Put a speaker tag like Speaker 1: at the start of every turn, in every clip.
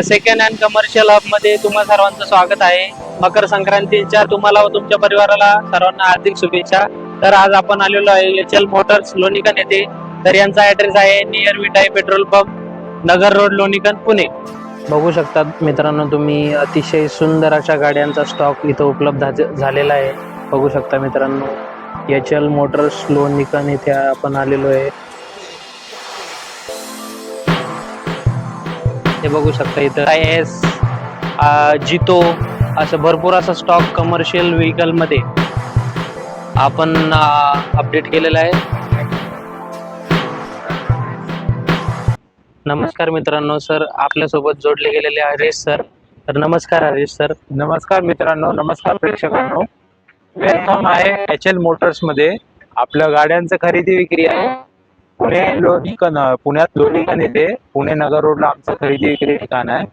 Speaker 1: Second hand commercial hub मध्ये तुम्हा सर्वांचं स्वागत आहे. मकर संक्रांतीच्या तुम्हाला व तुमच्या परिवाराला सर्वांना हार्दिक शुभेच्छा. तर आज आपण आलेलो आहे HL मोटर्स लोणीकन येथे. तर यांचा ऍड्रेस आहे नियर विटाई पेट्रोल पंप, नगर रोड, लोणीकन, पुणे. बघू शकतात मित्रांनो तुम्ही, अतिशय सुंदर अशा गाड्यांचा स्टॉक इथं उपलब्ध झालेला आहे. बघू शकता मित्रांनो, HL मोटर्स लोणीकन इथे आपण आलेलो आहे. हे बघू शकता इथं IS, जितो असं भरपूर असा स्टॉक कमर्शियल व्हेकल मध्ये आपण अपडेट केलेला आहे. नमस्कार मित्रांनो, सर आपल्यासोबत जोडले गेलेले हरीश सर. तर नमस्कार हरीश सर.
Speaker 2: नमस्कार मित्रांनो, नमस्कार प्रेक्षकांनो. वेलकम आहे HL मोटर्स मध्ये. आपल्या गाड्यांचं खरेदी विक्री आहे. पुण्यात लोणीकन येथे, पुणे नगर रोडला आमचं खरेदी विक्री ठिकाण आहे.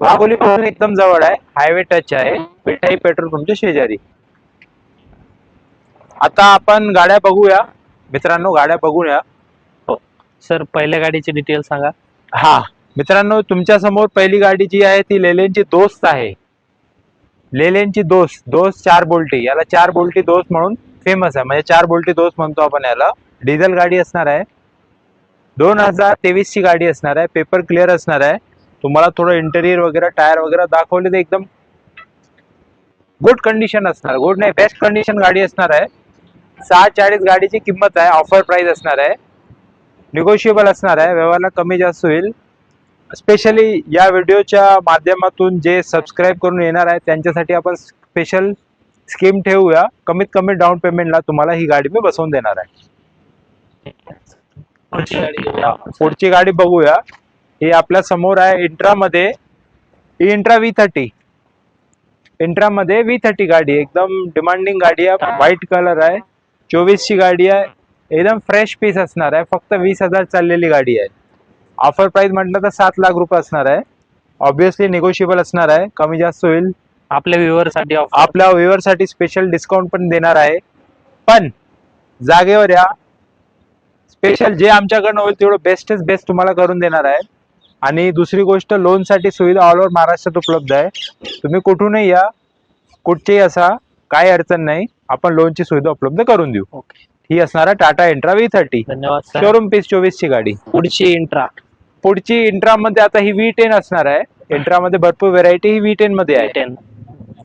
Speaker 2: वाघोलीपासून एकदम जवळ आहे, हायवे टच आहे, विटाई पेट्रोल पंपच्या शेजारी. आता आपण गाड्या बघूया मित्रांनो, गाड्या बघूया.
Speaker 1: सर पहिल्या गाडीची डिटेल सांगा.
Speaker 2: हा मित्रांनो, तुमच्या समोर पहिली गाडी जी आहे ती लेलेनची दोस्त आहे. लेलेनची दोस्त 4 बोल्टी, याला 4 बोल्टी दोस्त म्हणून फेमस आहे, म्हणजे 4 बोल्टी दोस्त म्हणतो आपण याला. डिझेल गाडी असणार आहे, 2023 ची गाडी असणार आहे, पेपर क्लिअर असणार आहे. तुम्हाला थोडं इंटेरियर वगैरे, टायर वगैरे दाखवले तर एकदम गुड कंडिशन असणार, गुड नाही बेस्ट कंडिशन गाडी असणार आहे. 640 गाडीची किंमत आहे, ऑफर प्राइस असणार आहे, निगोशिएबल असणार आहे, व्यवहाराला कमी जास्त होईल. स्पेशली या व्हिडिओच्या माध्यमातून जे सबस्क्राईब करून येणार आहे त्यांच्यासाठी आपण स्पेशल स्कीम ठेवूया. कमीत कमी डाऊन पेमेंटला तुम्हाला ही गाडी मी बसवून देणार आहे. पुढची गाडी बघूया. ही आपल्या समोर आहे इंट्रामध्ये, इंट्रा V30. इंट्रामध्ये V30 गाडी एकदम डिमांडिंग गाडी आहे, व्हाईट कलर आहे, 24 ची गाडी आहे, एकदम फ्रेश पीस असणार आहे. फक्त 20,000 चाललेली गाडी आहे. ऑफर प्राइस म्हटलं तर 7 लाख रुपये असणार आहे. ऑब्विसली निगोशिएबल असणार आहे, कमी जास्त होईल.
Speaker 1: आपल्या
Speaker 2: व्ह्युअर साठी स्पेशल डिस्काउंट पण देणार आहे. पण जागेवर या, स्पेशल जे आमच्याकडनं होईल तेवढं बेस्टच बेस्ट तुम्हाला करून देणार आहे. आणि दुसरी गोष्ट, लोन साठी सुविधा ऑल ओव्हर महाराष्ट्रात उपलब्ध आहे. तुम्ही कुठूनही या, कुठचेही असा, काही अडचण नाही, आपण लोनची सुविधा उपलब्ध करून देऊ. ही असणार आहे टाटा इंट्रा V30.
Speaker 1: धन्यवाद.
Speaker 2: शोरूम पीस 24 ची गाडी. पुढची इंट्रा मध्ये आता ही V10 असणार आहे. इंट्रा मध्ये भरपूर व्हेरायटी ही V10 मध्ये आहे.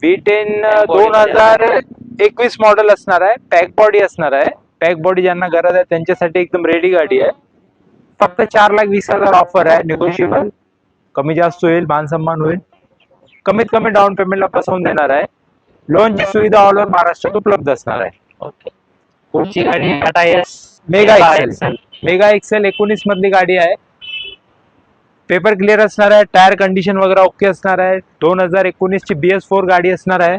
Speaker 2: V10 2021 मॉडेल असणार आहे, पॅक बॉडी असणार आहे. पॅक बॉडी ज्यांना गरज आहे त्यांच्यासाठी एकदम रेडी गाडी आहे. फक्त 4,20,000 ऑफर आहे, निगोशिएबल, कमी जास्त होईल, मान सन्मान होईल. कमीत कमी डाऊन पेमेंटला बसवून देणार आहे. लोनची सुविधा ऑल ओव्हर महाराष्ट्रात उपलब्ध असणार आहे.
Speaker 1: पुढची गाडी टाटा IS
Speaker 2: मेगा एक्सेल 19 मधली गाडी आहे. पेपर क्लिअर असणार आहे, टायर कंडिशन वगैरे ओके असणार आहे. 2019 ची BS4 गाडी असणार आहे.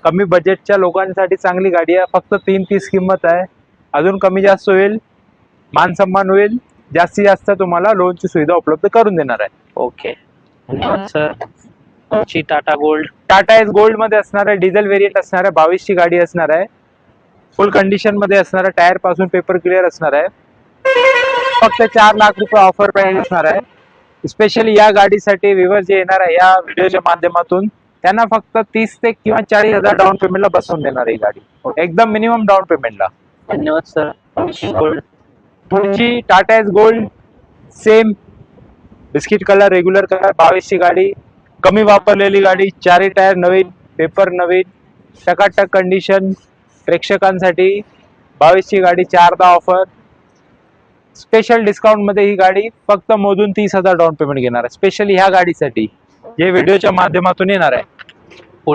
Speaker 2: कमी बजेटच्या लोकांसाठी चांगली गाडी आहे. फक्त 330 किंमत आहे, अजून कमी जास्त होईल, मान सन्मान होईल. जास्तीत जास्त तुम्हाला लोनची सुविधा उपलब्ध करून देणार आहे.
Speaker 1: Okay sir.
Speaker 2: Tata S gold मध्ये असणार आहे, डिझेल व्हेरियंट असणार आहे, 22 ची गाडी असणार आहे, फुल कंडिशन मध्ये असणार आहे, टायर पासून पेपर क्लिअर असणार आहे. फक्त 4 लाख रुपये ऑफर प्राइस असणार आहे. स्पेशली या गाडीसाठी व्ह्युअर जे येणार आहे या व्हिडिओच्या माध्यमातून, त्यांना फक्त 30 ते किंवा 40,000 डाऊन पेमेंटला बसवून देणार आहे ही गाडी, एकदम मिनिमम डाऊन पेमेंटला.
Speaker 1: धन्यवाद सर.
Speaker 2: पुढची Tata S gold, same biscuit colour, regular colour, 22 ची गाडी, कमी वापरलेली गाडी, 4ही टायर नवीन, पेपर नवीन, टकाटक कंडिशन. प्रेक्षकांसाठी 22 ची गाडी, 4दा ऑफर, स्पेशल डिस्काउंट मध्ये ही गाडी फक्त मोजून 30,000 डाऊन पेमेंट घेणार आहे, स्पेशली ह्या गाडीसाठी जे व्हिडिओच्या माध्यमातून येणार आहे.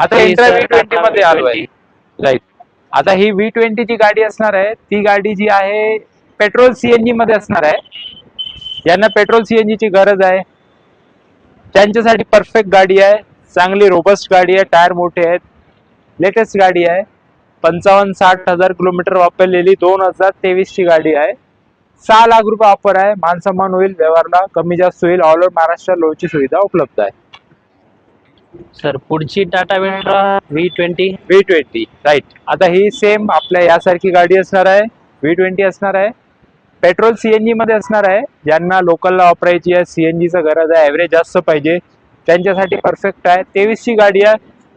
Speaker 2: आता इंट्रा V20 मध्ये आलो आहे. राईट. आता ही V20 ची गाडी असणार आहे. ती गाडी जी आहे पेट्रोल CNG मध्ये असणार आहे. ज्यांना पेट्रोल CNG ची गरज आहे त्यांच्यासाठी परफेक्ट गाडी आहे, चांगली रोबस्ट गाडी आहे, टायर मोठे आहेत, लेटेस्ट गाडी आहे. 55-60 हजार किलोमीटर वापरलेली 2023 ची गाडी आहे. 6 लाख रुपये ऑफर आहे, मान सन्मान होईल, व्यवहारला कमी जास्त होईल. ऑल ओव्हर महाराष्ट्र लोनची सुविधा उपलब्ध आहे.
Speaker 1: सर पुढची टाटा इंट्रा
Speaker 2: V20 राईट. आता ही सेम आपल्या यासारखी गाडी असणार आहे, V20 असणार आहे. पेट्रोल सीएनजी मध्ये असणार आहे. ज्यांना लोकलला वापरायची आहे, सीएनजीचा गरज आहे, ॲव्हरेज जास्त पाहिजे त्यांच्यासाठी परफेक्ट आहे. 23 ची गाडी आहे,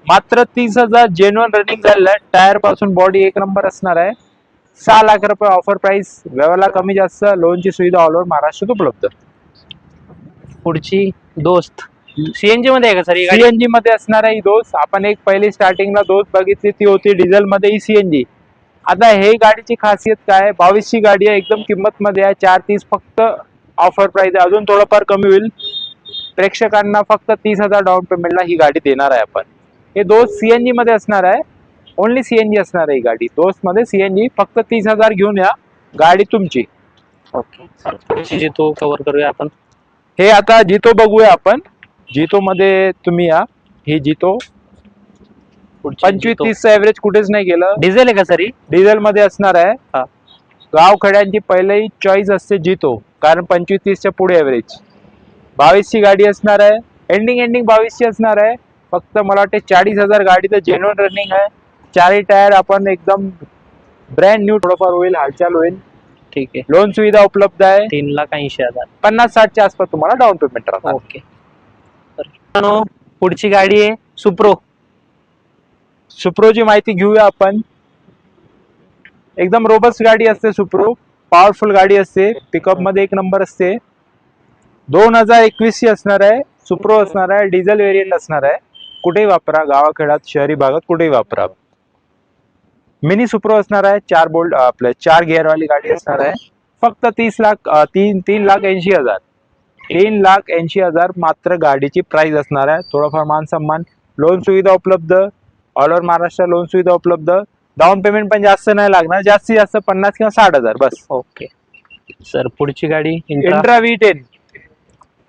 Speaker 2: मात्र 30,000 जेन्युअन रनिंग झालेलं आहे. टायर पासून बॉडी एक नंबर असणार आहे. 6 लाख रुपये ऑफर प्राइस, व्यवहारला कमी जास्त, लोनची सुविधा ऑल ओव्हर महाराष्ट्रात उपलब्ध.
Speaker 1: पुढची दोस्त सीएनजी मध्ये आहे का सर ही गाडी?
Speaker 2: सीएनजी मध्ये असणार आहे ही दोस्त. आपण एक पहिली स्टार्टिंगला दोस्त बघितली ती होती डिझेल मध्ये, ही सीएनजी. आता हे गाडीची खासियत काय, 22 ची गाडी आहे, एकदम किंमत मध्ये आहे. 430 फक्त ऑफर प्राइस आहे, अजून थोडंफार कमी होईल. प्रेक्षकांना फक्त 30,000 डाऊन पेमेंटला ही गाडी देणार आहे आपण. हे दोस्त सीएनजी मध्ये असणार आहे, ओनली सीएनजी असणार आहे ही गाडी. दोस्त मध्ये सीएनजी, फक्त 30,000 घेऊन या, गाडी तुमची.
Speaker 1: ओके, जी तो कव्हर करूया आपण.
Speaker 2: हे आता जितो बघूया आपण. जितो मध्ये तुम्ही या, ही जितो 25-30 ऍव्हरेज कुठेच नाही गेलं.
Speaker 1: डिझेल आहे का सर ही?
Speaker 2: डिझेल मध्ये असणार आहे. गावखेड्यांची पहिली चॉईस असते जितो, कारण 25-30 च्या पुढे ऍव्हरेज. 22 ची गाडी असणार आहे, एंडिंग 22 ची असणार आहे. फक्त मला वाटते 40,000 गाडी तर जेन्युअन रनिंग आहे. 4 टायर आपण एकदम ब्रँड न्यू, थोडंफार होईल, हालचाल होईल.
Speaker 1: ठीक आहे.
Speaker 2: लोन सुविधा उपलब्ध आहे.
Speaker 1: 3,80,000.
Speaker 2: 50-60 च्या आसपास तुम्हाला डाऊन पेमेंट राहणार.
Speaker 1: ओके. पुढची गाडी आहे सुप्रो.
Speaker 2: सुप्रोची माहिती घेऊया आपण. एकदम रोबस्ट गाडी असते सुप्रो, पॉवरफुल गाडी असते, पिकअप मध्ये एक नंबर असते. 2021 ची असणार आहे, सुप्रो असणार आहे, डिझेल व्हेरियंट असणार आहे. कुठेही वापरा, गावाखेड्यात, शहरी भागात कुठेही वापरा. मिनी सुप्रो असणार आहे, 4 बोल्ट आपल्या 4 गिअर वाली गाडी असणार आहे. फक्त 3,80,000 3,80,000 मात्र गाडीची प्राइस असणार आहे. थोडंफार मान सन्मान, लोन सुविधा उपलब्ध, ऑल ओव्हर महाराष्ट्र लोन सुविधा उपलब्ध. डाऊन पेमेंट पण जास्त नाही लागणार, जास्तीत जास्त 50 किंवा 60,000 बस.
Speaker 1: ओके सर, पुढची गाडी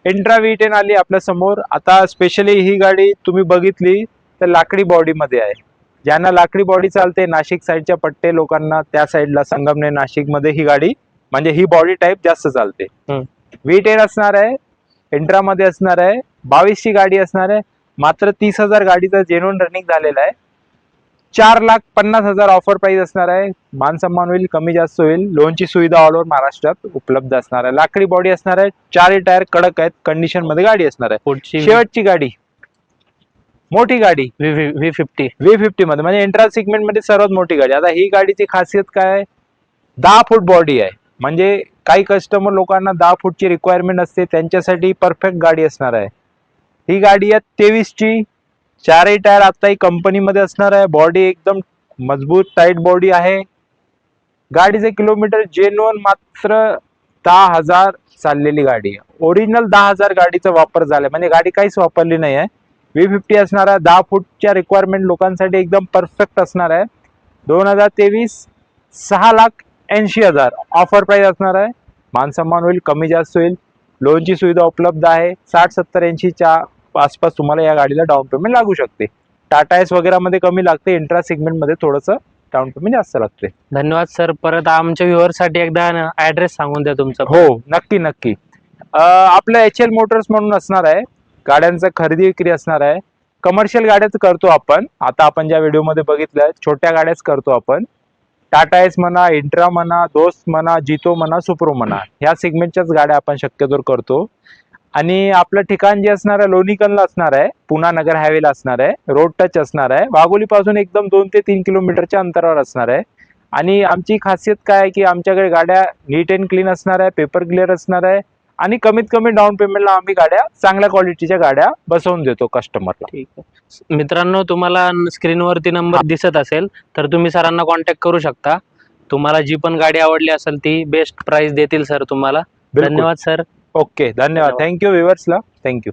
Speaker 2: इंट्रा V10 आली आपल्या समोर. आता स्पेशली ही गाडी तुम्ही बघितली तर लाकडी बॉडी मध्ये आहे. ज्यांना लाकडी बॉडी चालते, नाशिक साईडच्या पट्टे लोकांना, त्या साईडला संगमनेर नाशिक मध्ये ही गाडी म्हणजे ही बॉडी टाईप जास्त चालते. V10 असणार आहे, इंट्रा मध्ये असणार आहे. 22 ची गाडी असणार आहे, मात्र 30,000 गाडीचा जेन्युअन रनिंग झालेला आहे. 4,50,000 ऑफर प्राइस असणार आहे. मान सन्मान होईल, कमी जास्त होईल. लोनची सुविधा ऑल ओव्हर महाराष्ट्रात उपलब्ध असणार आहे. लाकडी बॉडी असणार आहे, 4 टायर कडक आहेत, कंडिशन मध्ये गाडी असणार आहे.
Speaker 1: पुढची
Speaker 2: शेवटची गाडी, मोठी गाडी V50 मध्ये, म्हणजे एंट्रा सेगमेंट मध्ये सर्वात मोठी गाडी. आता ही गाडीची खासियत काय आहे, 10 फूट बॉडी आहे. म्हणजे काही कस्टमर लोकांना 10 फूटची रिक्वायरमेंट असते, त्यांच्यासाठी परफेक्ट गाडी असणार आहे. ही गाडी आहे 23 ची, 4 टायर आता ही कंपनीमध्ये असणार आहे. बॉडी एकदम मजबूत टाईट बॉडी आहे. गाडीचे किलोमीटर जेन्युअन मात्र 10,000 चाललेली गाडी आहे. ओरिजिनल 10,000 गाडीचा वापर झालाय, म्हणजे गाडी काहीच वापरली नाही आहे. V50 असणार आहे, 10 फूटच्या रिक्वायरमेंट लोकांसाठी एकदम परफेक्ट असणार आहे. 2023 6,80,000 ऑफर प्राइस असणार आहे. मान सन्मान होईल, कमी जास्त होईल. लोनची सुविधा उपलब्ध आहे. 60-70-80 च्या आसपास तुम्हाला या गाडीला डाऊन पेमेंट लागू शकते. टाटा एस वगैरे मध्ये कमी लागते, इंट्रा सेगमेंट मध्ये थोडंसं डाऊन पेमेंट जास्त लागते.
Speaker 1: धन्यवाद सर. परत आमच्या व्ह्युअर साठी एकदा ऍड्रेस सांगून द्या तुमचा.
Speaker 2: हो, नक्की. आपलं HL मोटर्स म्हणून असणार आहे, गाड्यांचं खरेदी विक्री असणार आहे. कमर्शियल गाड्याच करतो आपण. आता आपण ज्या व्हिडिओमध्ये बघितलंय, छोट्या गाड्याच करतो आपण. टाटा एस म्हणा, इंट्रा म्हणा, दोस्त म्हणा, जितो म्हणा, सुप्रो म्हणा, ह्या सेगमेंटच्याच गाड्या आपण शक्यतो करतो. आणि आपलं ठिकाण जे असणार आहे लोणीकणला असणार आहे, पुणा नगर हायवेला असणार आहे. रोड टच असणार आहे, वाघोली पासून एकदम 2 ते 3 किलोमीटरच्या अंतरावर असणार आहे. आणि आमची खासियत काय आहे की आमच्याकडे गाड्या नीट अँड क्लीन असणार आहे, पेपर क्लिअर असणार आहे. आणि कमीत कमी डाऊन पेमेंटला आम्ही गाड्या, चांगल्या क्वालिटीच्या गाड्या बसवून देतो कस्टमरला.
Speaker 1: ठीक आहे मित्रांनो, तुम्हाला स्क्रीनवरती नंबर दिसत असेल तर तुम्ही सरांना कॉन्टॅक्ट करू शकता. तुम्हाला जी पण गाडी आवडली असेल ती बेस्ट प्राइस देतील सर तुम्हाला. धन्यवाद सर.
Speaker 2: ओके, धन्यवाद. थँक्यू व्ह्युअर्सला, थँक्यू.